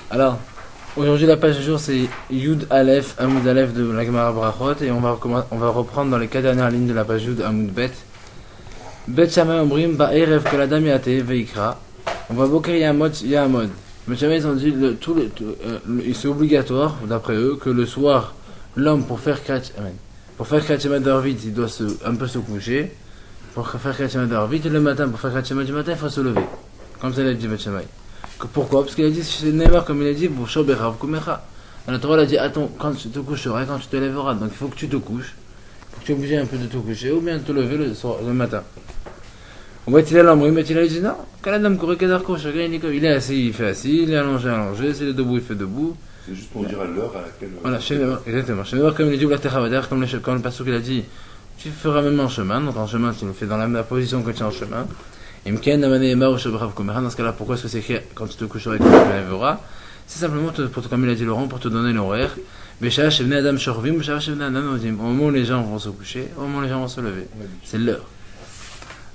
Alors, aujourd'hui la page du jour c'est Yud Aleph, Amoud Aleph de la Gemara Brachot et on va reprendre dans les 4 dernières lignes de la page Yud Amoud Bet. Bet Shammai Omrim Ba'erev Kol Adam Yate Veikra. On va Boker Yamod Yamod. Bet Shammai ils ont dit c'est obligatoire d'après eux que le soir l'homme pour faire Kriyat Shema d'Arvit il doit un peu se coucher. Pour faire Kriyat Shema d'Arvit et le matin pour faire Kriyat Shema du matin il faut se lever. Comme ça l'a dit Bet Shammai. Pourquoi? Parce qu'il a dit, c'est Neymar comme il a dit, pour Shoberav Kumecha. La Torah a dit, attends, quand tu te coucheras, quand tu te lèveras. Donc il faut que tu te couches. Il faut que tu es obligé un peu de te coucher ou bien de te lever le matin. On va il a l'ombre, mais il a dit non. Quand la dame courait, il est assis, il fait assis, il est allongé, s'il est debout, il fait debout. C'est juste pour dire à l'heure à laquelle. Voilà, exactement. Chez Neymar, comme il a dit, comme le pasteur qu'il a dit, tu feras même en chemin. Donc en chemin, tu le fais dans la position que tu es en chemin. Dans ce cas-là, pourquoi est-ce que c'est écrit quand tu te coucheras et quand tu te lèveras? C'est simplement, comme il a dit Laurent, pour te donner l'horaire. Au moment où les gens vont se coucher, au moment où les gens vont se lever. C'est l'heure.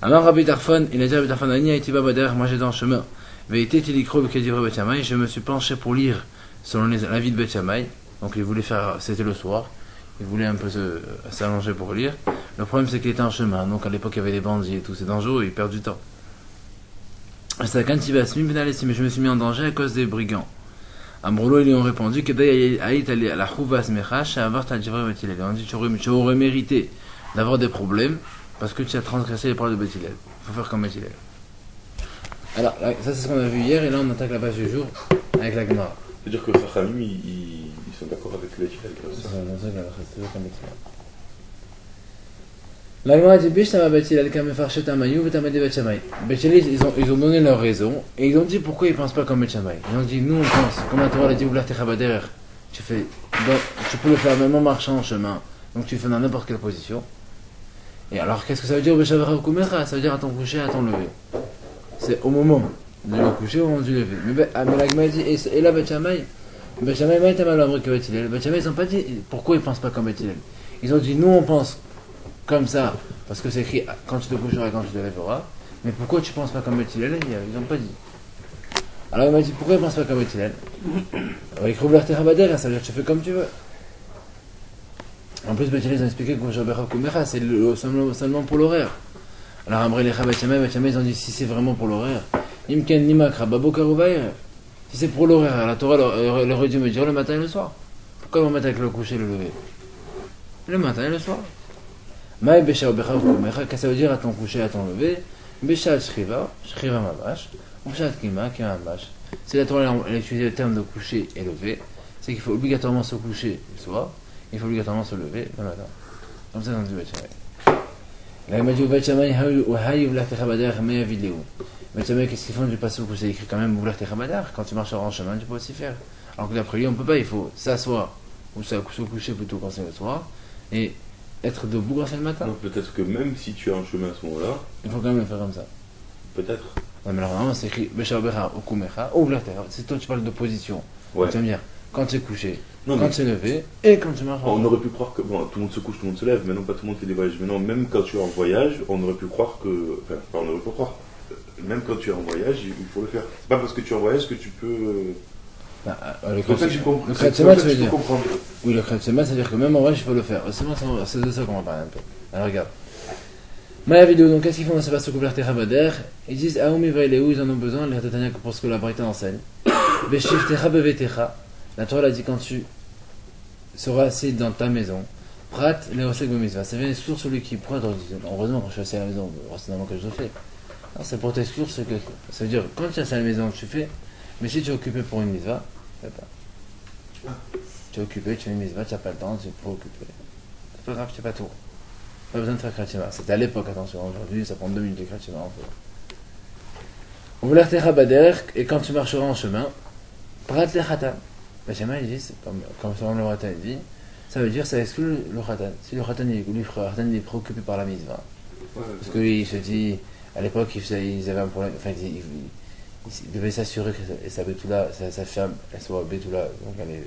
Alors Rabbi Tarfon, il a dit Rabbi Tarfon, moi j'étais en chemin. Je me suis penché pour lire selon l'avis de Bet Shammai. Donc il voulait faire, c'était le soir. Il voulait un peu s'allonger pour lire. Le problème c'est qu'il était en chemin. Donc à l'époque il y avait des bandits et tout, c'est dangereux, il perd du temps. Mais je me suis mis en danger à cause des brigands. Ambrolo, ils lui ont répondu que tu aurais mérité d'avoir des problèmes parce que tu as transgressé les paroles de Beth Hillel. Il faut faire comme Beth Hillel. Alors, là, ça c'est ce qu'on a vu hier, et là on attaque la page du jour avec la Gemara. C'est-à-dire que Chachamim, ils sont d'accord avec Beth Hillel comme ça. La Gemara dit Bishtama Beth Hillel kam mefarchet amayou v'tamade Bet Shammai. Beth Hillel, ils ont donné leur raison et ils ont dit pourquoi ils pensent pas comme Bet Shammai. Ils ont dit nous on pense, comme la Torah l'a dit ouvrir tes chabader, tu peux le faire même en marchant en chemin, donc tu le fais dans n'importe quelle position. Et alors qu'est-ce que ça veut dire Beshavarav Kumecha? Ça veut dire à ton coucher, à ton lever. C'est au moment du coucher, au moment du lever. Mais la Gemara dit et là Bet Shammai m'a été mal que Bet Hillel. Bet Shammai ils ont pas dit pourquoi ils pensent pas comme Bet Hillel. Ils ont dit nous on pense comme ça, parce que c'est écrit quand tu te coucheras et quand tu te lèveras. Mais pourquoi tu penses pas comme Beth Hillel? Ils n'ont pas dit. Alors il m'a dit pourquoi ils pensent pas comme Beth Hillel? Alors il trouve leur terrabader, ça veut dire que tu fais comme tu veux. En plus Beth Hillel ils ont expliqué que c'est seulement pour l'horaire. Alors après les Beth Shammai ils ont dit si c'est vraiment pour l'horaire, Imken Nimakra Babokar Ubayr. Si c'est pour l'horaire, la Torah leur aurait dû me dire le matin et le soir. Pourquoi ils vont mettre avec le coucher et le lever? Le matin et le soir. Qu'est-ce que ça veut dire à ton coucher, à ton lever? Shriva Mamash, ou Kima, Kimamash. Si la Torah elle a utilisé le terme de coucher et lever, c'est qu'il faut obligatoirement se coucher le soir, il faut obligatoirement se lever le matin. Comme ça dans le Bet Shammai. Là il m'a dit au Bet Shammai, Bet Shammai, qu'est-ce qu'ils font du passage où c'est écrit quand même Ouvrir tes Chabadar? Quand tu marches en chemin, tu peux aussi faire. Alors que d'après lui, on peut pas, il faut s'asseoir, ou se coucher plutôt quand c'est le soir, et être debout quand c'est le matin. Donc peut-être que même si tu es en chemin à ce moment-là, il faut quand même le faire comme ça. Peut-être. Non mais alors normalement c'est écrit Beshabecha Okumecha, ouvre la terre. C'est toi tu parles de position. Ouais. Tu vas me dire quand tu es couché, non, quand tu es levé et quand tu marches. On aurait pu croire que bon, tout le monde se couche, tout le monde se lève, mais non pas tout le monde fait des voyages. Mais non, même quand tu es en voyage, on aurait pu croire que. Enfin, on aurait pu croire. Même quand tu es en voyage, il faut le faire. C'est pas parce que tu es en voyage que tu peux. Le Kriyat Shema, tu veux dire. Oui, le Kriyat Shema, c'est-à-dire que même en voyage, il faut le faire. C'est de ça qu'on va parler un peu. Alors regarde. Ma vidéo, donc qu'est-ce qu'ils font dans ce passage couvert Techabader? Ils disent Aoumi Vaileu, ils en ont besoin, les Ratatania, pour ce que la Braïta enseigne. Beshif Techa Bevetecha. La Torah a dit quand tu seras assis dans ta maison, Prat Leosek Bemizva. Ça vient exclure celui qui pourra. Heureusement, quand je suis assis à la maison, c'est normal que je le fais. C'est pour t'exclure ce que. Ça veut dire, quand tu es assis à la maison, tu fais. Mais si tu es occupé pour une mitzvah, fais pas. Tu es occupé, tu fais une mitzvah, tu n'as pas le temps, tu es trop occupé. C'est pas grave, tu n'as pas tout. Pas besoin de faire Kriyat Shema. C'était à l'époque, attention. Aujourd'hui, ça prend 2 minutes de Kriyat Shema. On veut l'Artecha Bader, et quand tu marcheras en chemin, Prat Lechatan. Bet Shammai, il dit, comme le Ratan dit, ça veut dire ça exclut le Khatan. Si le Khatan il est préoccupé par la mitzvah, parce qu'il se dit, à l'époque, ils avaient un problème, enfin, il devait s'assurer que sa Betula, sa femme, elle soit Betula, donc elle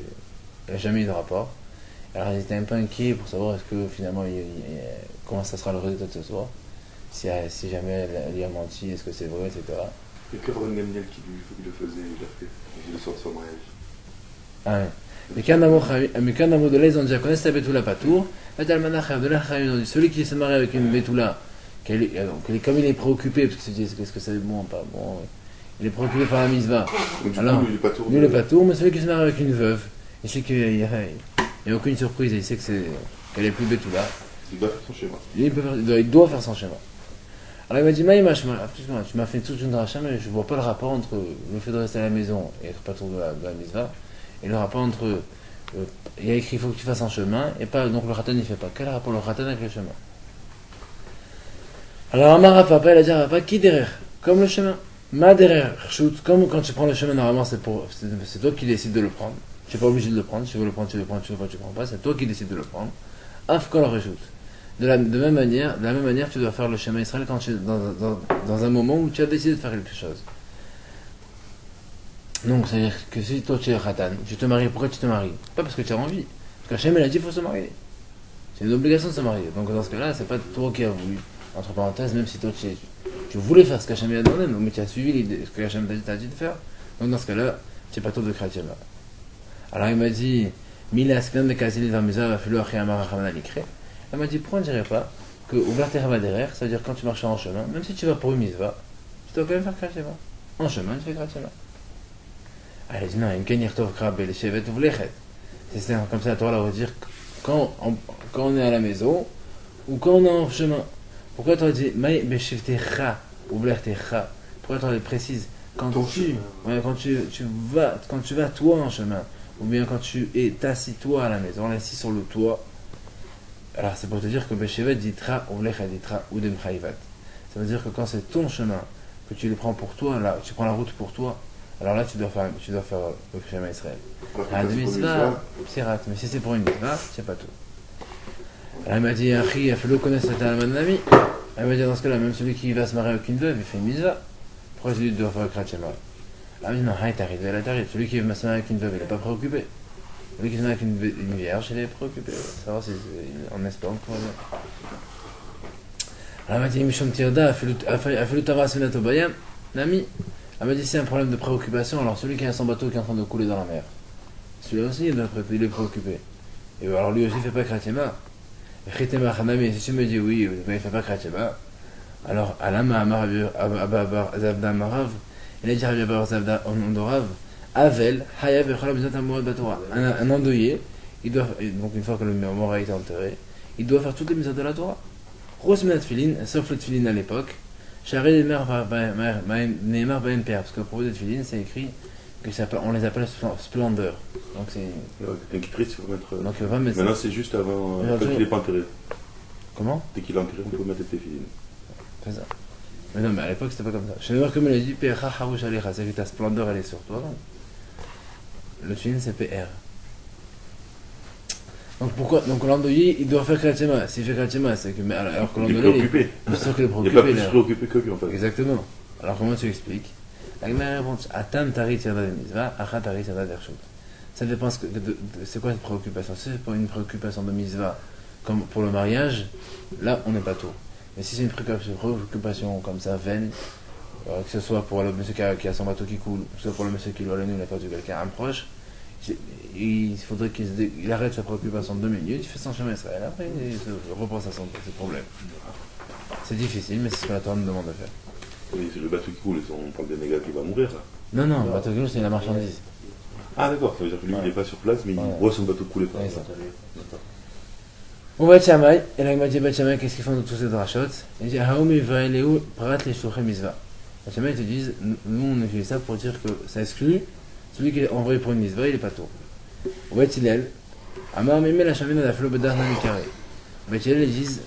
n'a jamais eu de rapport. Alors ils étaient un peu inquiets pour savoir est-ce que finalement, comment ça sera le résultat de ce soir, si jamais elle lui a menti, est-ce que c'est vrai, etc. Il y a que Ron Gamliel qui le faisait, il l'a fait. Il le sort de son mariage. Ah ouais. Mais qu'un amour de là, ils ont déjà connaissent la Betula Patour. De la ils ont dit celui qui se marie avec une Betula, comme il est préoccupé, parce que c'est qu'est-ce que c'est bon, pas bon. Il est préoccupé par la Mitzvah. Alors, lui, il n'est pas tour, mais celui qui se marie avec une veuve, il sait qu'il n'y a aucune surprise, il sait qu'elle est plus Betula. Il doit faire son schéma. Il doit faire son schéma. Alors il m'a dit, Maïma, tu m'as fait toute une dracha, mais je ne vois pas le rapport entre le fait de rester à la maison et être patour de la Mitzvah, et le rapport entre. Il y a écrit, il faut que tu fasses un chemin, et pas, donc le Khatan il ne fait pas. Quel rapport le Khatan avec le chemin? Alors Amara Papa, il a dit à Papa, qui derrière? Comme le chemin. Ma derrière, shoot, comme quand tu prends le chemin, normalement c'est toi qui décides de le prendre. Tu n'es pas obligé de le prendre, tu veux le prendre, tu le prends, tu le prends, tu le prends pas, c'est toi qui décides de le prendre. Afkol reshoot. De la même manière, tu dois faire le schéma Israël quand tu es dans un moment où tu as décidé de faire quelque chose. Donc, c'est-à-dire que si toi tu es Khatan, tu te maries, pourquoi tu te maries? Pas parce que tu as envie. Parce qu'Hachem il a dit qu'il faut se marier. C'est une obligation de se marier. Donc, dans ce cas-là, c'est pas toi qui as voulu. Entre parenthèses, même si toi tu voulais faire ce qu'Hachem a demandé, mais tu as suivi ce que Hachem t'a dit de faire. Donc, dans ce cas-là, tu n'es pas toi de Khatan. Alors, il m'a dit, Mila Sklan de Kazili Vamiza va falloir Amara Hamana Likre. Elle m'a dit, pourquoi ne dirais pas que ouvrir tes rabats derrière, c'est-à-dire quand tu marches en chemin, même si tu vas pour une mitzvah, tu dois quand même faire Kratchema. En chemin, tu fais Kratchema. Elle a dit, non, il y a une kenir tov krab et les chevet ou vlechet. C'est comme ça, la Torah va dire quand on est à la maison ou quand on est en chemin. Pourquoi tu as dit, maï beshivtecha ou vlechtecha? Pourquoi tu as précise quand tu vas toi en chemin, ou bien quand tu es assis toi à la maison, assis sur le toit. Alors c'est pour te dire que Beshevet ditra ou Vlechet ditra ou Demchaïvat. Ça veut dire que quand c'est ton chemin, que tu le prends pour toi, là, tu prends la route pour toi, alors là tu dois faire le schéma Israël. La mitzvah, c'est rat, mais si c'est pour une mitzvah, c'est pas tout. Alors elle m'a dit, Achi, il a fallu connaître cette almanami. Elle m'a dit, dans ce cas-là, même celui qui va se marier avec une veuve, il fait une mitzvah. Pourquoi celui doit faire le Kratchema? Elle m'a dit, non, t'arrives. Celui qui va se marier avec une veuve, il n'est pas préoccupé. Celui qui se marie avec une vierge, il est préoccupé. Savoir si en espérant qu'on va bien. Alors elle m'a dit, Mishom Tirda, Afilu Tava Senato Bayam, Nami. Elle m'a dit, c'est un problème de préoccupation. Alors celui qui a son bateau qui est en train de couler dans la mer, celui-là aussi, il est préoccupé. Et alors lui aussi, il ne fait pas Kratchema. Kratchema Hanami, si tu me dis oui, mais il ne fait pas Kratchema. Alors, Alama Ababar Zavda Marav, il a dit Rabbi Abar Zavda Ondorav, Avel, Hayav et Chalab Zat Amouad Batora. Un endeuillé, donc une fois que le mort a été enterré, il doit faire toutes les mises de la Torah. Rosmenat Filin, sauf le Filin à l'époque, Charé des mers Neymar Ben Père, parce que le propos de Filin, c'est écrit on les appelle splendeur. Donc c'est. Un kitriste, il faut mettre. Donc, il faut pas mettre maintenant, c'est juste avant. Quand il n'est pas enterré. Comment? Dès qu'il est enterré, on peut mettre tes filines. C'est ça. Mais non, mais à l'époque, c'était pas comme ça. Je vais voir comme il a dit, Pecha Harouch Alecha, c'est que ta splendeur, elle est sur toi. Le Tfilin, c'est PR. Donc pourquoi? Donc l'endeuillé, il doit faire Kratchema. S'il fait Kratchema, c'est que. Mais alors que l'endeuillé. Il est préoccupé. Je suis sûr qu'il est préoccupé. Il n'est pas plus préoccupé que lui, en fait. Exactement. Alors comment tu expliques? La Gemara répond, Atam Tari Tirda de Mitzvah, Acha Tari Tirda d'Ershut. Ça dépend c'est quoi cette préoccupation. Si c'est pas une préoccupation de Mitzvah, comme pour le mariage, là on n'est pas tout. Mais si c'est une préoccupation comme ça, vaine, que ce soit pour le monsieur qui a son bateau qui coule, que ce soit pour le monsieur qui doit la nuit, il a perdu quelqu'un, un proche, il faudrait qu'il arrête sa préoccupation de 2 minutes, il fait son chemin Israël, après il se repense à ses problèmes. C'est difficile, mais c'est ce que la Torah nous demande de faire. Oui, c'est le bateau qui coule, on parle d'un gars qui va mourir là. Non, le bateau qui coule, c'est la marchandise. Ah d'accord, ça veut dire que lui il n'est pas sur place, mais il voit son bateau couler. Ouais, on va être Shamaï, et là il m'a dit qu'est-ce qu'ils font de tous ces drachot? Il dit Haoumi Vaeleu Prat les Shouchem Mitzvah. Les Shamaï te disent, nous on utilise ça pour dire que ça exclut celui qui est envoyé pour une mitzvah, il est pas tôt. On va être Hillel, Amar Mimé la Shamina la Flo Bedar Nami Carré. On va être Hillel, ils disent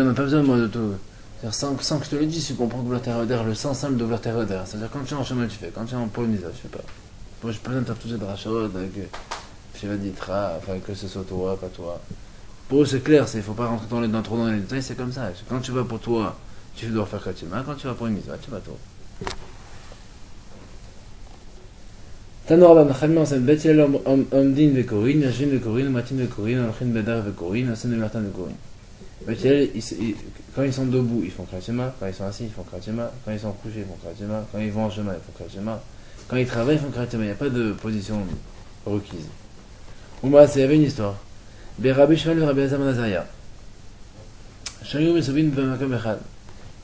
on n'a pas besoin moi de tout. Sans que je te le dise, tu comprends que l'auteur le sens simple de l'auteur. C'est-à-dire quand tu es en chemin, tu fais. Quand tu es en polynésien, tu fais pas. Moi, j'ai pas besoin de faire tous ces drachot avec Shiva Ditra, enfin que ce soit toi, pas toi. Pour eux, c'est clair, il faut pas rentrer trop dans les détails, c'est comme ça. Quand tu vas pour toi, tu dois faire Kratchema. Quand tu vas pour une mitzvah, tu vas toi. Tanoraban, Khamim, Sen Betil, Omdin, Vekorin, Yashin, Vekorin, Matin, Vekorin, Alchin, Bedar, Vekorin, Sen, Martin, Vekorin. Betil, quand ils sont debout, ils font Kratema, quand ils sont assis, ils font Kratema, quand ils sont couchés, ils font Kratema, quand ils vont en chemin, ils font Kratema, quand ils travaillent, ils font Kratema. Il n'y a pas de position requise. Ouma, il y avait une histoire. Rabbi Shmuel et Rabbi Elazar ben Azariah. Shayou Mesobin B'Makom Echad.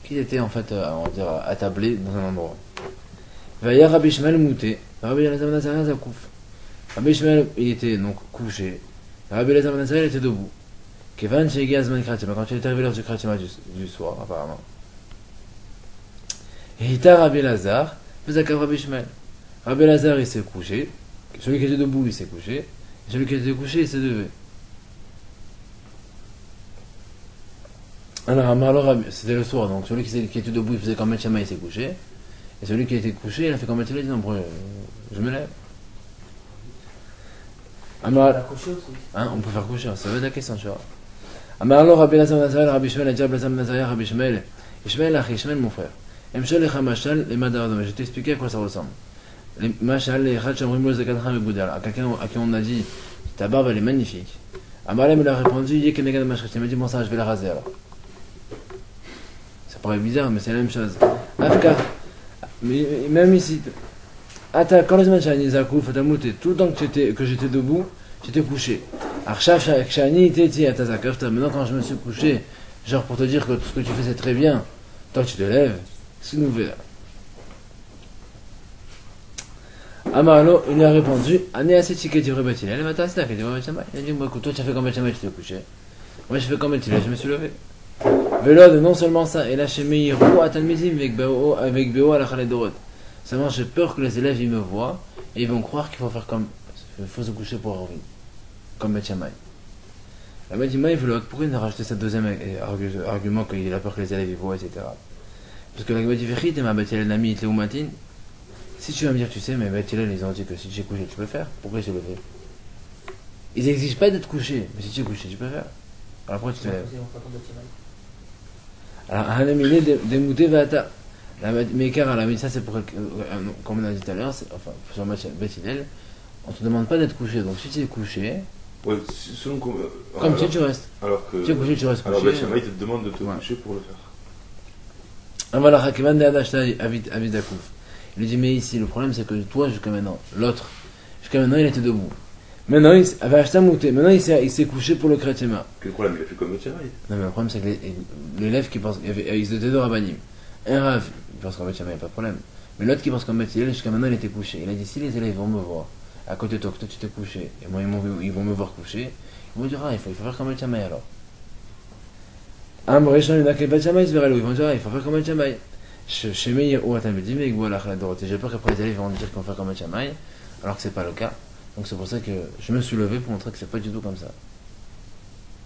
Qui était en fait, on va dire, attablés dans un endroit. Vaya Rabbi Shmuel mouté. Rabbi Elazar ben Azariah Zakouf. Rabbi Shmuel, il était donc couché. Rabbi Elazar ben Azariah, il était debout. Kevan Shegi Azman Kratima. Quand il est arrivé l'heure du Kratima du soir, apparemment. Et Hita Rabbi Elazar, Bezakav Rabbi Shmuel. Rabbi Elazar, il s'est couché. Celui qui était debout, il s'est couché. Et celui qui était couché, il s'est levé. Alors, c'était le soir, donc celui qui était debout, il faisait comme Metchama, il s'est couché. Et celui qui était couché, il a fait comme Metchama, il dit non, je me lève. Hein, on peut faire coucher, ça veut dire la question, tu vois. Alors, Rabbi Elazar ben Azariah, Rabbi Shmuel, a dit Rabbi Elazar ben Azariah, Rabbi Shmuel, Ishmael, mon frère. Emshel et Chamashal, les Madaradom. Je vais t'expliquer à quoi ça ressemble. Les Machal, les Hachamrimol, Zakadram et Boudal. À quelqu'un à qui on a dit ta barbe elle est magnifique. Amalem il a répondu Yekenegad Mashrit. Il m'a dit bon, ça, je vais la raser alors. Ça paraît bizarre, mais c'est la même chose. Afka, même ici, quand les Machal, Nizakouf, Fatamouté, tout le temps que j'étais debout, j'étais couché. Archav, Shani, Teti, Atazakaf, maintenant quand je me suis couché, genre pour te dire que tout ce que tu fais c'est très bien, toi tu te lèves, c'est nouveau. Amarlo, il lui a répondu Ané assez ticket du Rebatil. Elle m'a dit il a dit écoute, toi tu as fait comme Betchamay, tu t'es couché. Moi j'ai fait comme Betchamay, je me suis levé. Vélod, non seulement ça, et là chez Meirou, à Talmizim, avec Béo à la Khaledorot. Seulement j'ai peur que les élèves ils me voient et ils vont croire qu'il faut faire comme. Il faut se coucher pour revenir. Comme Betchamay. La m'a dit Vélod, pourquoi il a rajouté ce deuxième argument qu'il a peur que les élèves ils voient, etc. Parce que la m'a dit Vérité, ma Betchamay, l'ami, il était au matin. Si tu vas me dire, tu sais, mais Bethilel, ils ont dit que si tu es couché, tu peux faire. Pourquoi ils se levaient? Ils n'exigent pas d'être couché, mais si tu es couché, tu peux faire. Alors pourquoi tu te lèves? Alors, un ami démouté va à mais car à la ça c'est pour, comme on a dit tout à l'heure, enfin, sur Bethilel, on ne te demande pas d'être couché. Donc si tu es couché, ouais, selon comme tu restes. Alors que. Tu es couché, tu restes couché. Alors Bethilel, il te demande de te coucher pour le faire. Voilà, Hakiman de Adashta Avidakouf. Il lui dit, mais ici, le problème c'est que toi, jusqu'à maintenant, l'autre, jusqu'à maintenant, il était debout. Maintenant, il avait acheté un mouté. Maintenant, il s'est couché pour le chrétien. Quel problème? Il a fait comme le Tchamaï. Non, mais le problème c'est que l'élève qui pense. Ils étaient deux rabbinim. Un Rav, il pense qu'en Betchamay, il n'y a pas de problème. Mais l'autre qui pense qu'en Betchamay, jusqu'à maintenant, il était couché. Il a dit, si les élèves vont me voir, à côté de toi, que toi tu t'es couché, et moi, ils vont me voir couché, ils vont dire, il faut faire comme Betchamay alors. Amr, Rishon, il n'a que Betchamay, ils vont dire, il faut faire comme Betchamay. Chez Meir ou à Talmudim, mais voilà, j'ai peur qu'après les élèves vont dire qu'on fait comme un Tchamaï, alors que c'est pas le cas. Donc c'est pour ça que je me suis levé pour montrer que c'est pas du tout comme ça.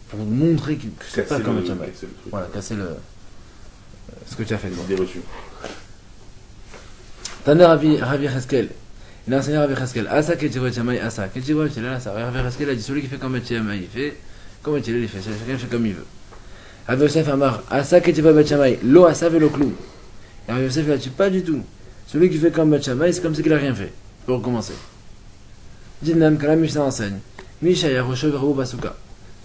Pour montrer que c'est pas comme un Tchamaï. Voilà, casser ce que tu as fait. Des reçus. Tane Rabbi Cheskel. Il a enseigné Rabbi Cheskel. Asa Ketjivo Tchamaï, Asa. Ketjivo Tchamaï, Asa. Rabbi Cheskel a dit celui qui fait comme un Tchamaï, il fait comme un Tchamaï, il fait. Chacun fait comme il veut. Rabbi Yosef Amar. Asa Ketjivo Tchamaï. Lo Asa velo Klou. Et Rabbi Yosef il a dit pas du tout. Celui qui fait comme Betchamay, c'est comme si il n'a rien fait. Pour recommencer. Dinam Kala Mishnah enseigne. Misha Yarosho Verou Basuka.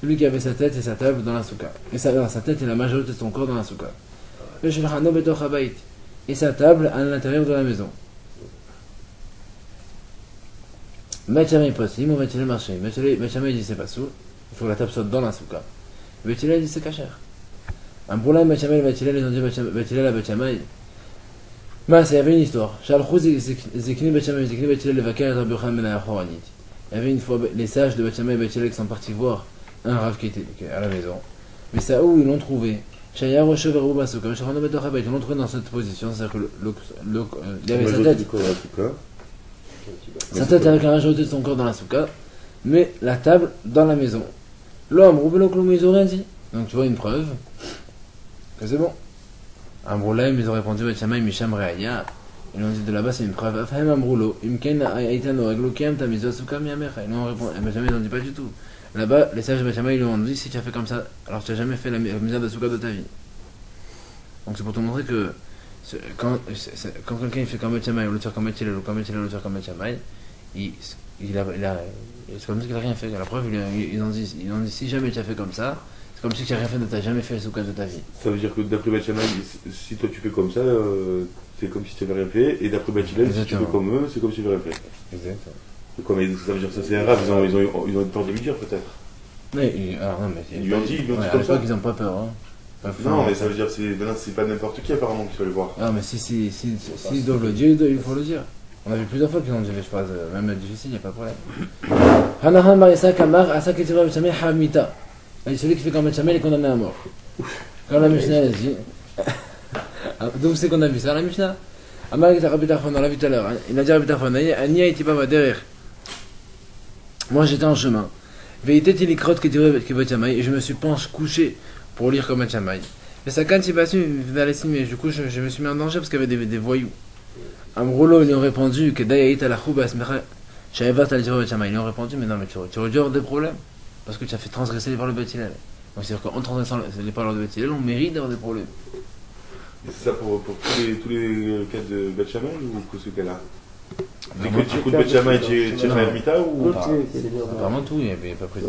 Celui qui avait sa tête et sa table dans la souka. Et sa tête et la majorité de son corps dans la souka. Le Shulchano Betoch Habayit. Et sa table à l'intérieur de la maison. Betchamay possible, ou Betchamay marché. Betchamay dit c'est pas sous. Il faut que la table soit dans la souka. Betchamay dit c'est kacher. Un problème, Betchamay, ils ont dit Betchamay à Betchamay. Mais il y avait une histoire. Il y avait une fois les sages de Betchamay et Betchamay qui sont partis voir un Rav qui était à la maison. Mais ça où ils l'ont trouvé. Ils l'ont trouvé dans cette position, c'est-à-dire que il avait sa tête. Sa tête avec la majorité de son corps dans la souka, mais la table dans la maison. L'homme, ils ont rien dit. Donc tu vois une preuve que c'est bon. Un problème, ils ont répondu Betchamay, Misham Reaya. Ils ont dit de là-bas, c'est une preuve. Afahim Amroulo, Imken Aitano, Aglokiam, Tamizo, Suka, Miamecha. Ils ont répondu, Betchamay, ils n'ont dit pas du tout. Là-bas, les sages de Betchamay, ils lui ont dit si tu as fait comme ça, alors tu n'as jamais fait la misère de Suka de ta vie. Donc c'est pour te montrer que quand quelqu'un il fait comme Betchamay, ou le faire comme Betchamay, ou comme Betchamay, ou le faire comme Betchamay, c'est comme si il n'a rien fait. La preuve, ils ont dit si jamais tu as fait comme ça, c'est comme si tu n'as rien fait, tu n'as jamais fait le soukha de ta vie. Ça veut dire que d'après Beth Shammai, si toi tu fais comme ça, c'est comme si tu n'avais rien fait, et d'après Beth Hillel, si tu fais comme eux, c'est comme si tu n'avais rien fait. Exactement. Ça veut dire que ça c'est un rave, ils ont eu peur de lui dire peut-être. Oui, alors non, mais ils lui ont dit comme ça. Ils n'ont pas peur. Hein. Non, mais ça veut dire que c'est pas n'importe qui apparemment qui va le voir. Non, mais s'ils doivent le dire, il faut le dire. On a vu plusieurs fois qu'ils ont dit les phrases, même difficiles, il n'y a pas de problème. Hanahan Marissa Kamar, Asa Ketira Betchamel Hamita. Celui qui fait comme Betchamel est condamné à mort. Quand la Mishnah a dit. D'où c'est qu'on a vu ça, la Mishnah? Amar qui t'a Rabbi Tarfon, on l'a vu tout à l'heure. Il a dit à Rabbi Tarfon, Ania était pas derrière. Moi j'étais en chemin. Veillité Tilikrot Ketira Betchamel, et je me suis couché pour lire comme Betchamel. Mais ça, quand il va su, mais du coup je me suis mis en danger parce qu'il y avait des voyous. Amroulo, ils lui ont répondu que Dayaït à la Khouba Smecha, Shaevat al Jiro Betchamay. Ils lui ont répondu, mais non, mais tu aurais dû avoir des problèmes parce que tu as fait transgresser les paroles de Beth Hillel. Donc c'est-à-dire qu'en transgressant les paroles de Beth Hillel, on mérite d'avoir des problèmes. Et c'est ça pour tous les cas de Beth Shammai ou pour ce cas-là? Dès que tu écoutes Beth Shammai, tu es Mita ou apparemment tout, il n'y a pas pris de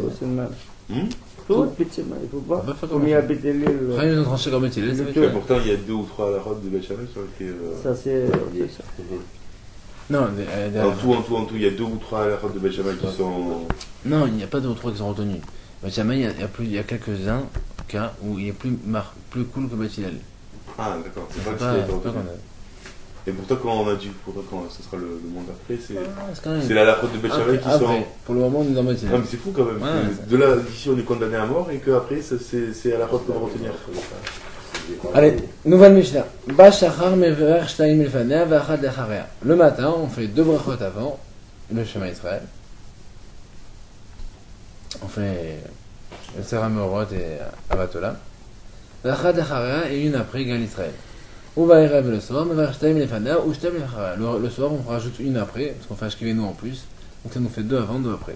tout, il faut pas. Comme il y a Beth Hillel. Ils ont tranché comme Beth Hillel. Pourtant, il y a 2 ou 3 halakhot de Beth Shammai sur lesquels. Ça, c'est. Non, en tout, il y a 2 ou 3 halakhot de Beth Shammai qui sont. Non, il n'y a pas 2 ou 3 qui sont retenus. Beth Shammai, il y a quelques-uns cas où il est plus cool que Beth Hillel. Ah, d'accord, c'est pas que c'était retenu. Et pourtant, quand on a dit, quand ce sera le monde après, c'est la halakhot de Beth Shammai qui sont. Pour le moment, on est dans Beth Hillel. Non, mais c'est fou quand même. De là, d'ici, on est condamné à mort et qu'après, c'est à la halakhot qu'on va retenir. Allez, nouvelle Mishnah. Le matin, on fait 2 brachot avant le Shema Israël. On fait le Sera Meorot et Avatola. Et une après, Gal Israël. Ou va Erev le soir, le soir, on rajoute une après, parce qu'on fait Ashkivenu en plus. Donc ça nous fait 2 avant, 2 après.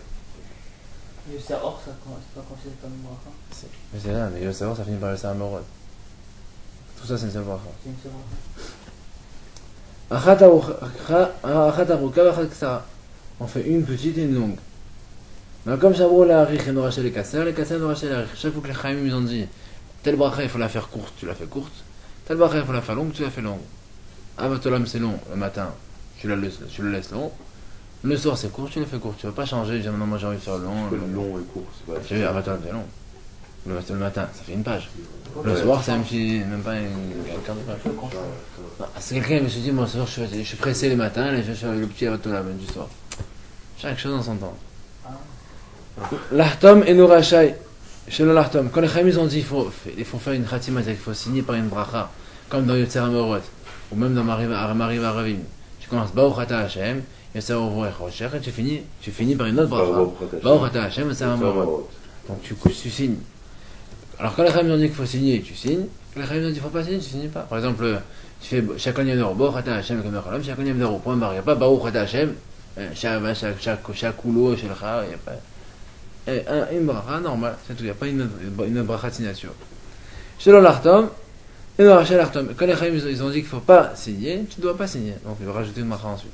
Yosser Or, c'est pas considéré comme une bracha. Mais c'est là, mais Yosser Or, ça finit par le Sera Meorot. Tout ça, c'est une seule bracha. C'est une seule bracha. On fait une petite et une longue. Mais comme Shabrou la Arich et nous rachète les Kasser nous rachètent la Arich. Chaque fois que les Chaim ils ont dit telle bracha il faut la faire courte, tu la fais courte. Telle bracha il faut la faire longue, tu la fais longue. Avatolam c'est long, le matin tu le laisses long. Le soir c'est court, tu le fais court. Tu ne vas pas changer, dire non, moi j'ai envie de faire long. Long et court, c'est pas. Tu veux, Avatolam c'est long. Le matin ça fait une page. Le soir c'est même pas un quart de page. C'est quelqu'un qui se dit moi ce soir je suis pressé les matins, et je vais faire le petit Avatolam du soir. Chaque chose en son temps. L'Artom et Nourachai. Chez le l'Artom, quand les Chamis ont dit il faut faire une khatima, c'est-à-dire qu'il faut signer par une bracha, comme dans Yotzer HaMeorot, ou même dans Mariva Aravim. Tu commences Baruch Ata Hashem, Yotzer HaMeorot et tu finis par une autre bracha. Baruch Ata Hashem, Yotzer HaMeorot. Donc tu signes. Alors quand les Chamis ont dit qu'il faut signer, tu signes. Quand les Chamis ont dit qu'il ne faut pas signer, tu ne signes pas. Par exemple, tu fais Shakon Yamdero, Baruch Ata Hashem, Shakon Yamdero, point barre. Il n'y a pas Baruch Ata Hashem, Shakulo, Shelcha, il n'y a pas. Une bracha normale, c'est tout, il n'y a pas une bracha de signature. Chez l'Artom, et non, chez l'Artom, quand les Chaim ils ont dit qu'il ne faut pas signer, tu ne dois pas signer. Donc il va rajouter une bracha ensuite.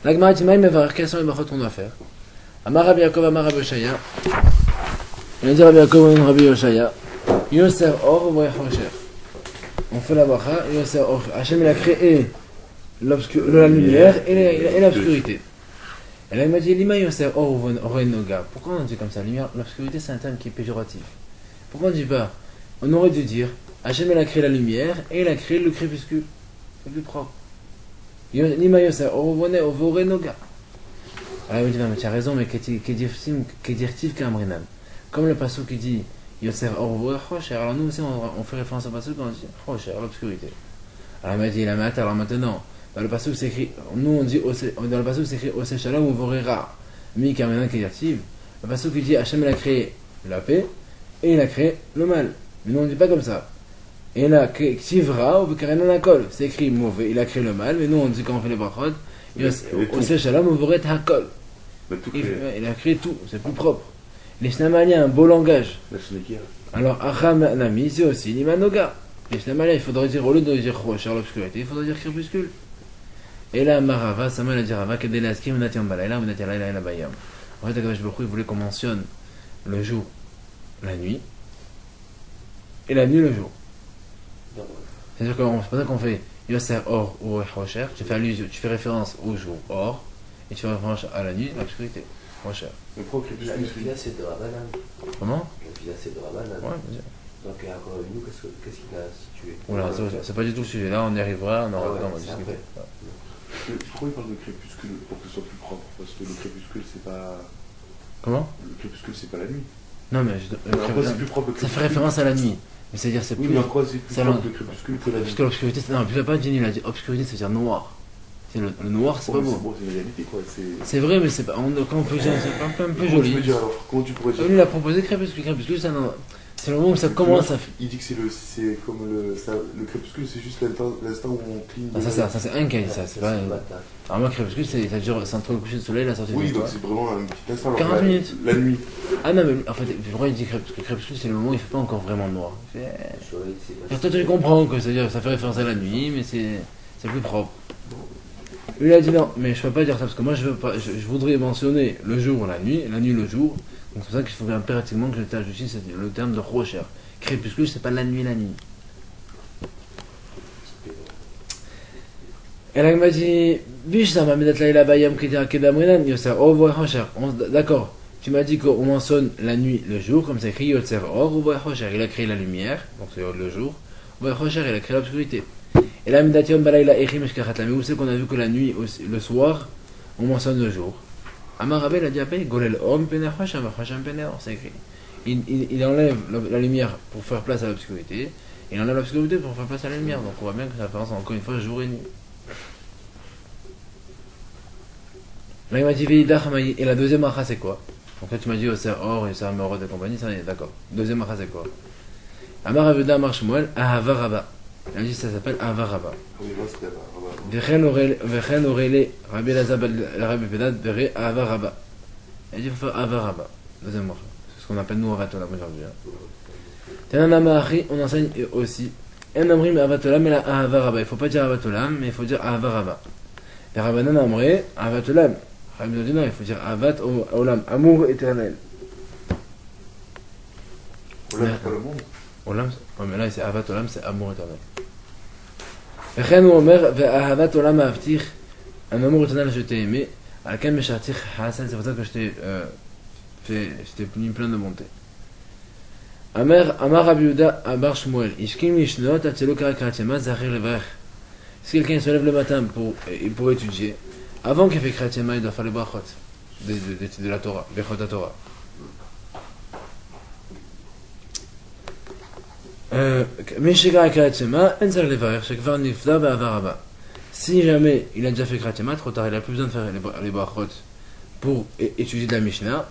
La Gemara dit quelles sont les brachot qu'on doit faire? Amar Rabbi Yaakov, Amar Rabbi Yoshaya. Il a dit Rabbi Yaakov, Rabbi Yoshaya. Yoser Or, Voyachosher. On fait la bracha, Yoser Or. Hachem il a créé la lumière et l'obscurité. Et là, il m'a dit, Lima Yosef Or Noga. Pourquoi on dit comme ça? L'obscurité, c'est un terme qui est péjoratif. Pourquoi on ne dit pas? On aurait dû dire, Hachem, il a créé la lumière et il a créé le crépuscule. C'est plus propre. Lima Yosef Or Noga. Alors il me dit, non, mais tu as raison, mais qu'est-il Kamrinan? Comme le passage qui dit, Yosef Or Rocher. Alors nous aussi, on fait référence au passage quand on dit Rocher, l'obscurité. Alors il m'a dit, alors maintenant. Dans le passage c'est écrit, nous on dit, dans le passage c'est écrit Ose Shalom ou Vorera, Mi Kamena Kedirtiv. Le passage qui dit Hachem il a créé la paix et il a créé le mal. Mais nous on ne dit pas comme ça. Et là, Ktivra ou Karena Nakol, c'est écrit mauvais, il a créé le mal, mais nous on dit quand on fait les brachot, Ose Shalom ou Voret Hakol. Il a créé tout, c'est plus propre. Les Shnamania, un beau langage. Alors Acham Nami, c'est aussi Nimanoga. Les Shnamania, il faudrait dire, au lieu de dire Rocher l'obscurité, il faudrait dire crépuscule. Et là, Marava, Samuel a dit Rava, Kedelaskim, Menatiam Balayla, Menatiam Laila, Ela Bayam. En fait, Akadosh Baruch Hu, il voulait qu'on mentionne le jour, la nuit, et la nuit, le jour. C'est-à-dire que c'est pas ça qu'on fait Yosser Or ou Rocher, tu fais référence au jour Or, et tu fais référence à la nuit, l'obscurité, Rocher. Mais pourquoi La fila, c'est de Rabanan. Comment? La fila, c'est de Rabanan. Ouais, bien sûr. Donc, encore nous, qu'est-ce qu'il a situé? Voilà, c'est pas du tout le sujet. Là, on y arrivera, on aura le temps, on va c'est discuter. après. Pourquoi il parle de crépuscule pour que ce soit plus propre? Parce que le crépuscule, c'est pas. Comment? Le crépuscule, c'est pas la nuit. Non, mais En quoi c'est plus propre le ça crépuscule? fait référence à la nuit. Mais c'est-à-dire, c'est Oui, plus. mais en quoi c'est plus c'est propre loin. le crépuscule que la nuit? Parce que l'obscurité, c'est. Non, puis il a pas dit, il a dit obscurité, ça veut dire noir. C'est le noir, c'est pas beau. C'est bon, c'est la réalité quoi. C'est vrai, mais c'est pas. Quand on peut dire, c'est un peu Comment joli. tu peux dire alors? Comment tu pourrais dire? Lui, il a proposé crépuscule. Crépuscule, c'est le moment où ça commence à. Il dit que c'est comme le crépuscule, c'est juste l'instant où on cligne. Ah, ça c'est un cas, ça. C'est pas. Alors, moi, crépuscule, c'est entre le coucher du soleil et la sortie du Oui, soleil. donc c'est vraiment un petit instant. 40 minutes. La nuit. Ah non, mais en fait, pourquoi il dit crépuscule? Crépuscule, c'est le moment où il fait pas encore vraiment noir. Il fait. Le soleil, c'est Alors, toi, tu comprends que c'est-à-dire ça fait référence à la nuit, mais c'est plus propre. Lui, il a dit non, mais je peux pas dire ça parce que moi, je voudrais mentionner le jour ou la nuit le jour. Donc, c'est pour ça qu'il faut impérativement que je t'ajoute ici le terme de rocher. Crépuscule, c'est pas la nuit. Et là, il m'a dit, d'accord, tu m'as dit qu'on mentionne la nuit, le jour, comme c'est écrit, il a créé la lumière, donc c'est le jour, il a créé l'obscurité. Et là, mais où c'est qu'on a vu que la nuit, le soir, on mentionne le jour. Amarabel a dit après, c'est écrit. Il enlève la lumière pour faire place à l'obscurité, et il enlève l'obscurité pour faire place à la lumière. Donc on voit bien que ça référence encore une fois jour et nuit. Là il m'a dit et la deuxième akha c'est quoi? Donc là tu m'as dit c'est or et c'est amoureux de compagnie, ça est d'accord. Deuxième akha c'est quoi? Amar Aveda Amar Shmuel Ahava Rabba. Il a dit ça s'appelle Ahava Rabba. Oui, moi c'était là. Vechen Orele Rabbi Elazar Rabbi Pedad Bere Ahava Rabba. Il a dit il faut faire Ahava Rabba. Deuxième akha. C'est ce qu'on appelle nous Avatolam aujourd'hui. Tananamahri on enseigne aussi. En Amrim Avatolam mais la Ahava Rabba. Il ne faut pas dire Avatolam mais il faut dire Ahava Rabba. Et Rabbanan Amre Avatolam. Rabbi dit non, il faut dire Avat Olam, amour éternel. Olam, c'est pas le monde. Olam, ouais, mais là c'est Avat Olam, c'est amour éternel. Chen Omer, Avat Olam Avtir, un amour éternel, je t'ai aimé. Alkan Meshartir Hassan, c'est pour ça que je t'ai mis plein de bonté. Amar Rabbi Yehuda Abar Shmuel, Ishkim Mishnot, Atzelo Karakratema, Zahir Levar. Si quelqu'un se lève le matin pour étudier, avant qu'il fait Kriyat il doit faire les brachot de la Torah, Bechot la Torah. Si jamais il a déjà fait Kriyat trop tard, il n'a plus besoin de faire les brachot pour étudier de la Mishnah,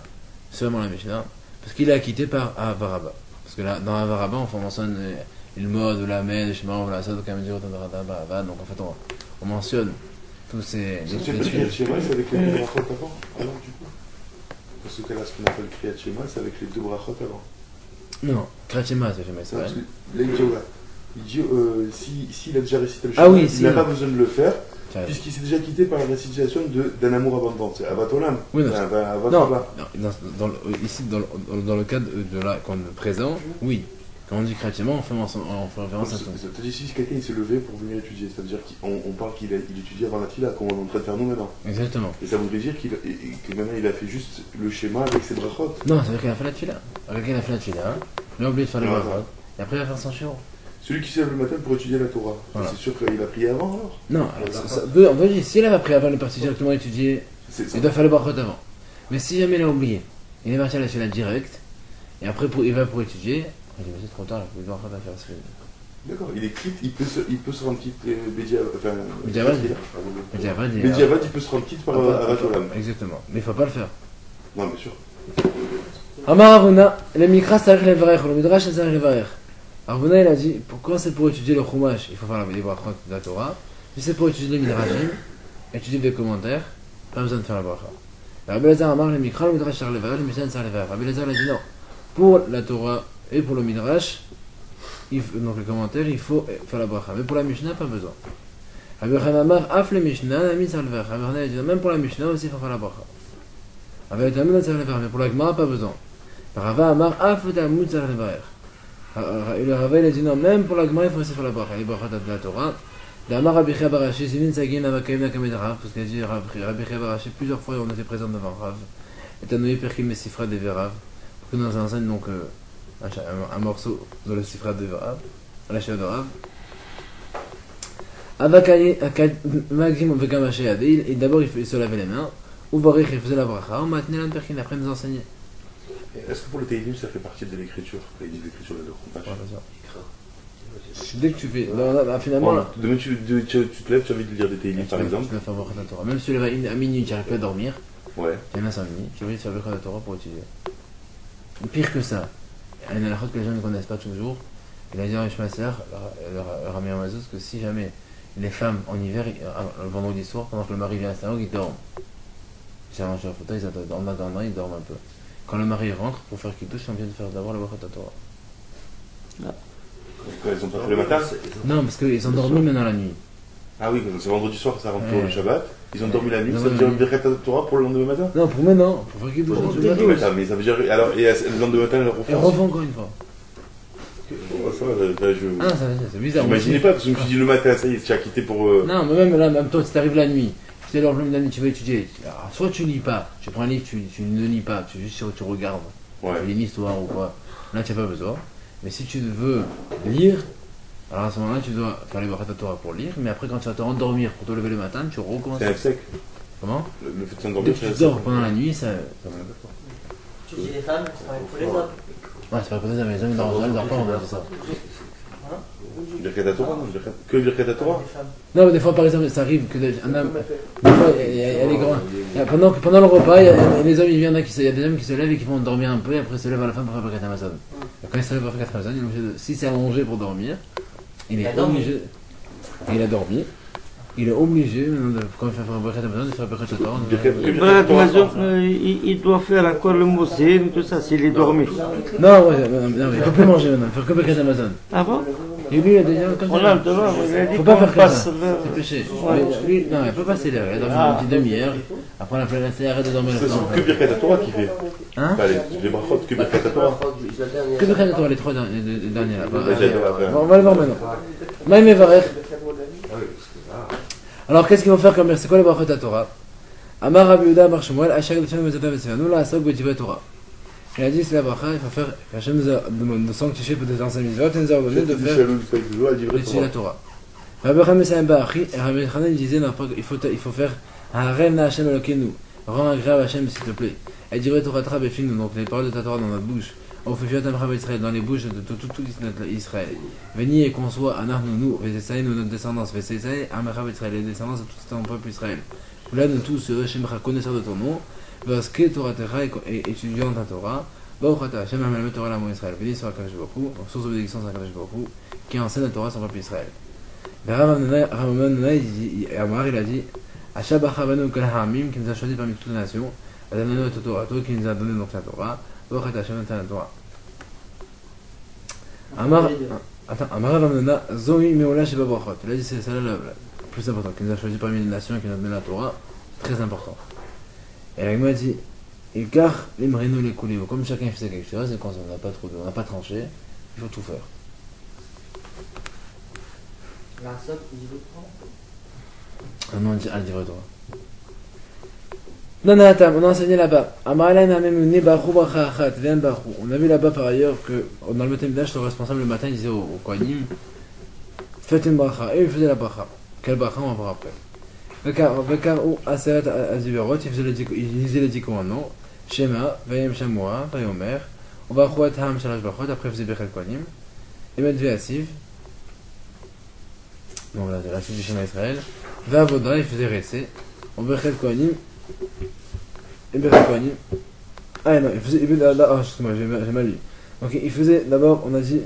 seulement la Mishnah, parce qu'il est acquitté par Avaraba. Parce que là, dans Avaraba, on mentionne le mode, la med, le chemin, la sad, donc en fait on mentionne tous ces. C'est avec les deux brachot avant, alors du coup? Parce que là, ce qu'on appelle Kriyat Shema, c'est avec les deux brachot avant. Non, Kriyat Shema, c'est jamais ça. Là, il dit, s'il a déjà récité le Ah Shema, oui, il n'a pas besoin de le faire, puisqu'il s'est déjà quitté par la récitation d'un amour abondant. C'est Avatolam. Oui, non, ici, dans le cadre de là, quand présent, oui. Quand on dit Kriyat Shema, on fait référence à ça. Ça te dit si quelqu'un il s'est levé pour venir étudier, ça veut dire qu'on parle qu'il étudie avant la fila, comme on est en train de faire nous maintenant. Exactement. Et ça voudrait dire que maintenant il a fait juste le schéma avec ses brachot. Non, ça veut dire qu'il a fait la fila. Quelqu'un a fait la fila, il a oublié de faire le brachot, et après il va faire son shiur. Celui qui se lève le matin pour étudier la Torah, voilà. C'est sûr qu'il a prié avant alors? Non, on doit dire, s'il avait pris avant, il est parti directement étudier, il doit faire le brachot avant. Mais si jamais il a oublié, il est parti à la fila direct, et après il va pour étudier. Il dit, mais c'est trop tard, il faut devoir faire ça. D'accord, il est quitte, il peut se rendre quitte Bédiavad, il peut se rendre quitte par Avatolam. Exactement, mais il ne faut pas le faire. Non, bien sûr. Amar Aruna, le Mikra Sarich Levarech, le Midrash Sarich Levarech. Aruna il a dit, pourquoi c'est pour étudier le Chumash, il faut faire les brachot de la Torah. Si c'est pour étudier les Midrashim, étudier des commentaires, pas besoin de faire la bracha. Rabbi Elazar Amar, le Mikra, le Midrash Sarich Levarech, le Mishnah Sarich Levarech. Rabbi Elazar a dit non, pour la Torah et pour le Midrash, donc les commentaires, il faut faire la bracha. Mais pour la Mishnah, pas besoin. Rabbi Yochanan Amar, Af le Mishnah, la mise à le faire. Rabbi Yochanan a dit, même pour la Mishnah aussi, il faut faire la bracha. Avec la Talmud, ça va le faire, mais pour la Gemara, pas besoin. Rava Amar, Af le Talmud, ça va le faire. Et le Rava, il a dit, non, même pour la Gemara, il faut aussi faire la bracha. Les brachas de la Torah. D'Amar Rabbi Chia Barashi, Sivin Sagin, Navakaim, Nakamed Rav, parce qu'il a dit, Rabbi Chia Barashi, plusieurs fois, on était présents devant Rav. Et t'as noyé Perkim et Sifra de Rav. Pour que nous enseigne donc un morceau de la Sifra de Rav, la Shia de Rav. Et d'abord il se lavait les mains, ou Varich il faisait la bracha, ou maintenant l'an Perkin après nous enseignait. Est-ce que pour le Teilim ça fait partie de l'écriture? Quand il dit l'écriture de compassion. Dès que tu fais. Finalement. Demain tu te lèves, tu as envie de lire des Teilim par exemple. Tu vas faire Brachat Torah. Même si tu lèves à minuit, tu n'arrives pas à dormir. Ouais. Tu as 5 minutes, tu as envie de faire Brachat Torah pour étudier. Pire que ça, il y a une halakha que les gens ne connaissent pas toujours. Il a dit à Ishmael, le Rami Amazos, que si jamais les femmes en hiver, le vendredi soir, pendant que le mari vient à la synagogue, ils dorment. Ils s'allongent sur le fauteuil, en attendant, ils dorment un peu. Quand le mari rentre, pour faire qu'il touche, on vient de faire d'abord le Brachat Torah. Quand ils ont pas fait le matin? Non, parce qu'ils ont dormi maintenant la nuit. Ah oui, c'est vendredi soir, ça rentre pour le Shabbat. Ils ont dormi la nuit, ça veut dire Birkat Torah pour le lendemain matin? Non, pour maintenant, pour faire qu'il touche. Mais ça veut dire. Alors, et le lendemain matin, ils refont. Ils refont encore une fois. Ah, c'est bizarre. J'imaginais pas, parce que je me suis dit le matin, ça y est, tu as quitté pour. Non, mais même là, même toi, si t'arrives la nuit, si t'es dans le la nuit, tu vas étudier. Alors, soit tu lis pas, tu prends un livre, tu ne lis pas, tu regardes. Ouais. Tu lis une histoire ou quoi. Là, tu n'as pas besoin. Mais si tu veux lire, alors à ce moment-là, tu dois faire les Brachat Torah pour lire, mais après, quand tu vas te rendormir pour te lever le matin, tu recommences. C'est un sec. Comment? Le fait de s'endormir, tu dors pendant la nuit, ça. Tu dis les femmes, c'est pareil pour les hommes. Ouais, c'est pas comme ça, mais les hommes, ils dorment pas, on a dit ça. Birkat Torah, non? Que Birkat Torah? Non, mais des fois, par exemple, ça arrive que un homme. Des fois, il y a les grands. Pendant le repas, il y a les hommes, il y a des hommes qui se lèvent et qui vont dormir un peu, et après ils se lèvent à la fin pour faire Birkat Hamazon. Quand ils se lèvent pour faire Birkat Hamazon, il est obligé de. Si c'est allongé pour dormir, il est obligé. Il a dormi. Il est obligé, quand il fait Birkat Hamazon, de faire Birkat Torah. Il doit faire encore le moussin, tout ça, s'il est dormi. Non, il ne peut plus manger maintenant, il faut faire que Birkat Hamazon. Ah bon? Et lui, il a déjà. On a le devoir, il a dit faut pas faire comme ça. C'est péché. Mais lui, non, il ne peut pas s'élever. Il a dormi une petite demi-heure. Après, on a fait arrête de dormir le temps. C'est que Birkat Torah qui fait. Hein? Les brachot, que Birkat Torah. Que Birkat Torah, les trois derniers là. On va les voir maintenant. Maïm et Varech. Alors, qu'est-ce qu'il faut faire comme c'est quoi les brachot à Torah? Amar Rabbi Yehuda Amar Shmuel, Ashak de Shem Bezata Vesevanu, la Asok Betivat Torah. Il a dit, c'est la bracha, il faut faire, Hachem nous sanctifier pour des anciens mitzvot, et nous a ordonné de faire l'étude de la Torah. Rabbi Yochanan Messayim Ba'achi, et Rabbi Yochanan disait, il faut faire Harem na Hachem Elokeinu, rends agréable Hachem s'il te plaît. Et dirait Torah Tra Befinu, donc les paroles de ta Torah dans notre bouche, au Fefiat Amra Israël, dans les bouches de tout Israël. Veni et qu'on soit Anarnu, nous, Vesesaï, notre descendance, Vesesaï, Amra Israël, les descendances de tout ton peuple Israël. Là, nous tous, Hachem, connaisseurs de ton nom, parce que Torah Techa est étudiant ta Torah, Baruchata Hashem Amelmet Torah l'Amon Israël, béni soit Akadosh Baruch Hu, source de bénédiction sur Akadosh Baruch Hu, qui enseigne la Torah sur le peuple Israël. Ramamana, Amar, il a dit, Ashabach Havanu Kal Hamim, qui nous a choisi parmi toutes les nations, Adonanu et Torah, qui nous a donné donc la Torah, Baruchata Hashem la Torah. Amar, Ramamana, Zohi Meola Sheba Baruchot, il a dit, c'est celle-là la plus importante, qui nous a choisi parmi les nations, qui nous a donné la Torah, très important. Et la Gemara dit, et car les mrénos les coulés, comme chacun faisait quelque chose, et quand on n'a pas tranché, il faut tout faire. La sope, il veut prendre. Ah non, on dit al-divre Torah. Non, on a enseigné là-bas. On a vu là-bas par ailleurs que dans le matin le responsable le matin il disait au Kohanim, faites une bracha, et il faisait la bracha. Quelle bracha on va voir après. Il lisait les 10 commandements. Shema, Vayem Shamua, Vayomer. On va Chouat Ham Shalash Bachot. Après, il faisait Birkat Kohanim. Et mettre Veasiv. Donc là, la suite du Shema Israël. Vavoda, il faisait Ressé. On Birkat Kohanim. Et Birkat Kohanim. Ah non, il faisait. Ah, excuse-moi, j'ai mal lu. Donc il faisait d'abord, on a dit,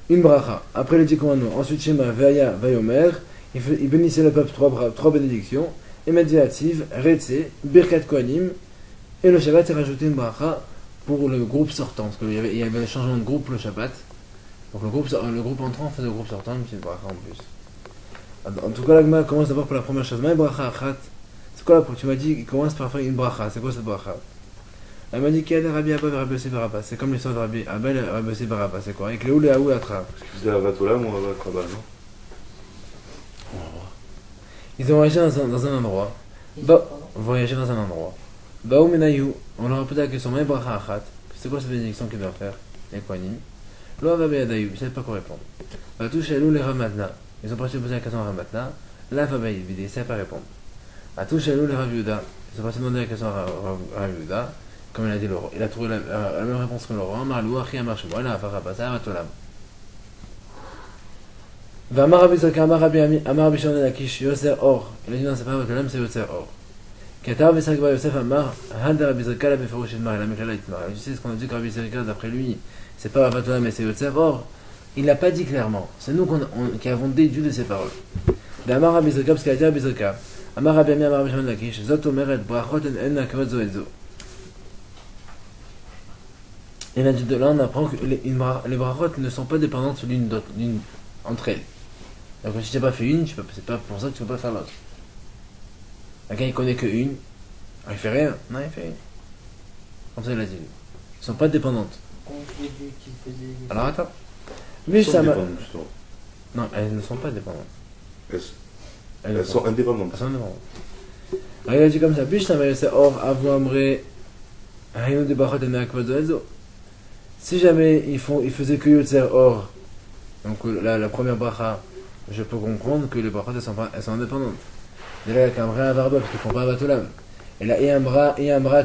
une bracha. Après les 10 commandements. Ensuite, Shema, Vaya, Vayomer. Il bénissait le peuple, trois bénédictions, et Medveativ, Retse, Birkat Kohanim, et le Shabbat s'est rajouté une bracha pour le groupe sortant, parce qu'il y avait un changement de groupe le Shabbat. Donc le groupe entrant faisait le groupe sortant, une petite bracha en plus. En tout cas, l'agma commence d'abord par la première chose. Ma bracha achat. C'est quoi là? Tu m'as dit qu'il commence par faire une bracha. C'est quoi cette bracha? Elle m'a dit qu'il y a des Rabbi Abba et Rabbi Yossi Barabba. C'est comme l'histoire de Rabbi Abba et Rabbi Yossi Barabba. C'est quoi? Avec les Oul et Aou et Atra. Tu faisais Avat Olam ou Avat Rabba, non? Ils ont voyagé dans un endroit. Voyager dans un endroit. Baou Menayou. On leur a posé la question. Ma bracha achat. C'est quoi cette bénédiction qu'ils doivent faire? Les Kohanim. Lo Avabe Yadaïou. Ils ne savent pas quoi répondre. Batou Shalou les Ramatna. Ils ont parti poser la question à Ramatna. La Fabaï, ils ne savent pas répondre. Batou Shalou les Rav Yehuda. Ils ont parti demander la question à Rav Yehuda. Comme il a dit le roi, il a trouvé la même réponse que le roi. Marlou, Achi, Amar, Shemo, Ela, Afar, Abasa, Amatolam. Va Amar Rabbi Zaka, Amar Rabbi Shimon Lakish, Yoser Or. Il a dit non, c'est pas Amatolam, c'est Yoser Or. Katar Vesrak Ba Yosef Amar, Handa Rabbi Zaka, la Beferosh Idmar, la Meklala Idmar. Tu sais ce qu'on a dit que Rabbi Zaka, d'après lui, c'est pas Amatolam, mais c'est Yoser Or. Il l'a pas dit clairement. C'est nous qui avons déduit de ces paroles. D'Amar Rabbi Zaka, parce qu'il a dit Rabbi Zaka, Amar Rabbi Amar Rabbi Shimon Lakish, Zot Omeret, Brachot En Nakavot Zoedzo. Et là, de là, on apprend que les brachot ne sont pas dépendantes l'une entre elles. Donc, si tu n'as pas fait une, c'est pas pour ça que tu ne peux pas faire l'autre. Quelqu'un il connaît que une, il fait rien. Non, il fait une. Comme ça, il a dit. Ils ne sont pas dépendantes. Quand j'ai dit qu'il faisait. Alors, attends. Elles sont dépendantes, justement. Non, elles ne sont pas dépendantes. Elles sont indépendantes. Elles sont indépendantes. Alors, il a dit comme ça. Bish, ça m'a laissé or, avou, amré, haïnou de brachot, et akvazo. Si jamais ils faisaient que Yotzer Or, donc la première bracha, je peux comprendre que les brachot elles sont indépendantes. Et là, avec un vrai avarba, parce qu'ils font pas avatolam. Et là, et un brat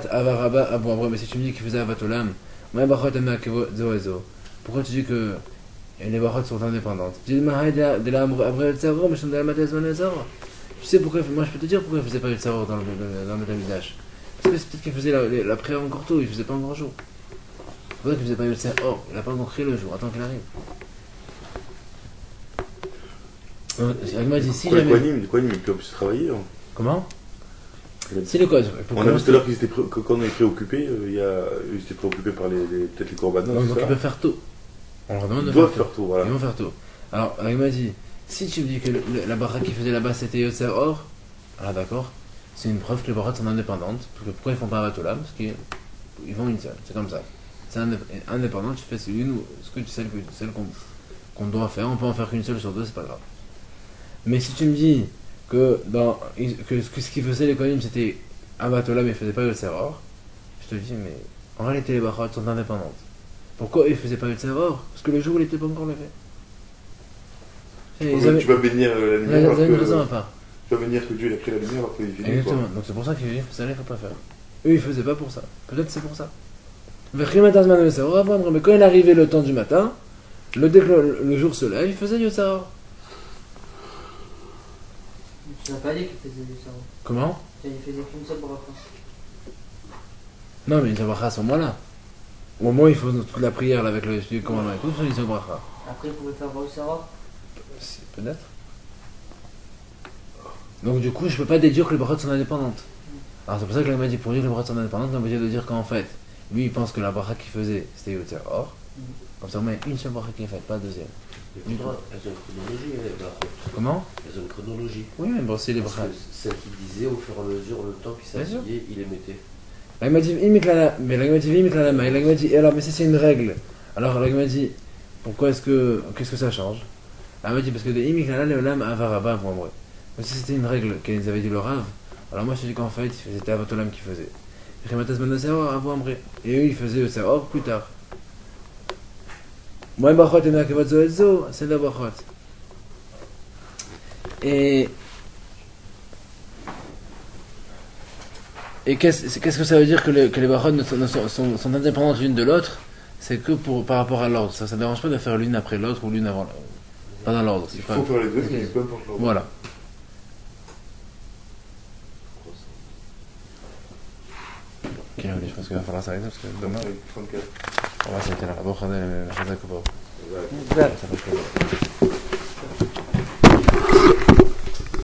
avaraba abou abra. Mais si tu me dis qu'ils faisaient avatolam, moi brachot emakevo zoezo. Pourquoi tu dis que les brachot sont indépendantes? Tu dis, mahaï de la abra Yotzer Or, mais je suis dans la mathèse de Yotzer Or. Tu sais pourquoi, moi je peux te dire pourquoi ils faisaient pas Yotzer Or dans le Betamidash. Parce que c'est peut-être qu'ils faisaient la prière encore tôt, ils faisaient pas encore jour. C'est vrai qu'il faisait pas Yotzer Or, il n'a pas encore créé le jour, attends qu'il arrive. Il m'a dit si jamais. Les Kohanim, ils peuvent se travailler. Hein. Comment? C'est le code. On a vu tout à l'heure qu'ils étaient quand on est préoccupés, ils étaient préoccupés par peut-être les corbanos. Donc ils peuvent faire tôt. On leur demande de faire tôt. Voilà. Ils vont faire tôt. Alors, il m'a dit si tu me dis que la bracha qui faisait là-bas c'était Yotzer Or, ah d'accord, c'est une preuve que les brachot sont indépendantes. Parce que pourquoi ils font pas Avatolam? Parce qu'ils vont une seule, c'est comme ça. C'est indépendant, tu fais celle qu'on doit faire, on peut en faire qu'une seule sur deux, c'est pas grave. Mais si tu me dis que ce qu'ils faisaient les Kohanim c'était Avatolam mais ils faisaient pas Yotzer Or, je te dis mais en réalité les brachot sont indépendantes. Pourquoi ils faisaient pas Yotzer Or? Parce que le jour il était pas encore levé. Tu vas bénir la lumière alors que... Tu vas bénir que Dieu il a pris la lumière alors qu'il finit. Exactement, donc c'est pour ça qu'il dit ça il faut pas faire. Eux ils faisaient pas pour ça, peut-être c'est pour ça. Mais quand il arrivait le temps du matin, dès que le jour se lève, il faisait Yotzer Or. Tu n'as pas dit qu'il faisait Yotzer Or. Comment? Il faisait qu'une seule bracha. Non, mais il bracha à ce moment-là. Au moment où il faut toute la prière là, avec le commandement et tout, il fait bracha. Après, il pouvait faire Yotzer Or. Peut-être. Donc du coup, je peux pas déduire que les brachot sont indépendantes. Alors c'est pour ça que m'a dit pour dire que les brachot sont indépendantes, on va dire de dire qu'en fait, lui il pense que la bracha qu'il faisait c'était Yotzer Or. Comme ça, il y a une seule bracha qui est faite, pas la deuxième. Elles ont une chronologie, les brachot. Comment? Elles ont une chronologie. Oui, mais bon, c'est les brachot. Celle qui disait au fur et à mesure, le temps qui s'asseyait, il les mettait. Là, il m'a dit, mais là, il m'a dit, il m'a dit, alors, mais si c'est une règle. Alors, là, il m'a dit, qu'est-ce que ça change? Là, il m'a dit, parce que de Imiklala, le lam avaraba vont vrai. Mais si c'était une règle qu'ils avaient dit le Rav, alors moi je te dis qu'en fait, c'était Avatolam qui faisait. Et eux, ils faisaient Yotzer Or plus tard. Moi, Brachot et Me'akevot Zoezo, c'est la Brachot. Et qu'est-ce que ça veut dire que les Brachot sont indépendantes l'une de l'autre? C'est que par rapport à l'ordre. Ça ne dérange pas de faire l'une après l'autre ou l'une avant l'autre. Pas dans l'ordre. Il faut faire les deux, mais peu importe l'ordre. Voilà. Ok, je pense qu'il va falloir s'arrêter parce que demain, on va s'arrêter là. Bon, ça va être